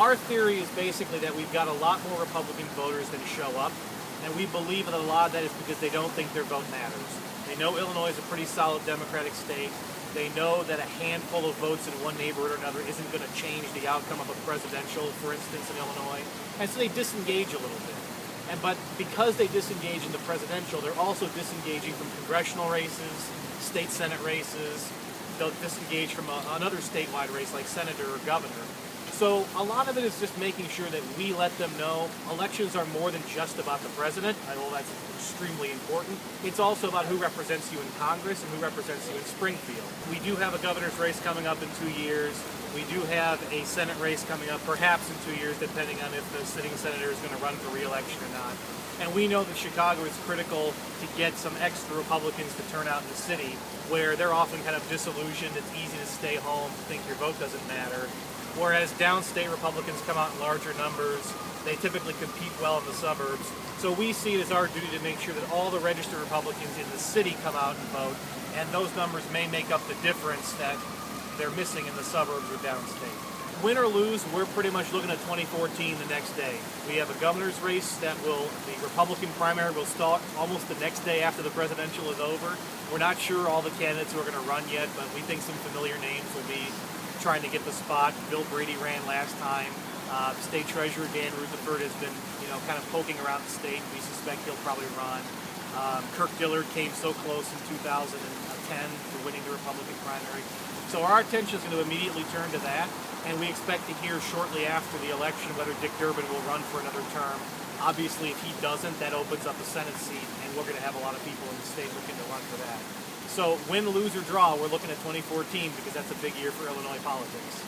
our theory is basically that we've got a lot more Republican voters than show up, and we believe that a lot of that is because they don't think their vote matters. They know Illinois is a pretty solid Democratic state. They know that a handful of votes in one neighborhood or another isn't going to change the outcome of a presidential, for instance, in Illinois, and so they disengage a little bit. But because they disengage in the presidential, they're also disengaging from congressional races, state senate races. They'll disengage from another statewide race like senator or governor. So a lot of it is just making sure that we let them know elections are more than just about the president. I know that's extremely important. It's also about who represents you in Congress and who represents you in Springfield. We do have a governor's race coming up in 2 years. We do have a Senate race coming up perhaps in 2 years, depending on if the sitting senator is going to run for re-election or not. And we know that Chicago is critical to get some extra Republicans to turn out in the city, where they're often kind of disillusioned. It's easy to stay home, to think your vote doesn't matter. Whereas downstate Republicans come out in larger numbers. They typically compete well in the suburbs. So we see it as our duty to make sure that all the registered Republicans in the city come out and vote, and those numbers may make up the difference that they're missing in the suburbs or downstate. Win or lose, we're pretty much looking at 2014 the next day. We have a governor's race the Republican primary will start almost the next day after the presidential is over. We're not sure all the candidates who are going to run yet, but we think some familiar names will be trying to get the spot. Bill Brady ran last time. State Treasurer Dan Rutherford has been, kind of poking around the state. We suspect he'll probably run. Kirk Dillard came so close in 2010 to winning the Republican primary. So our attention is going to immediately turn to that, and we expect to hear shortly after the election whether Dick Durbin will run for another term. Obviously, if he doesn't, that opens up a Senate seat, and we're going to have a lot of people in the state looking to run for that. So win, lose, or draw, we're looking at 2014 because that's a big year for Illinois politics.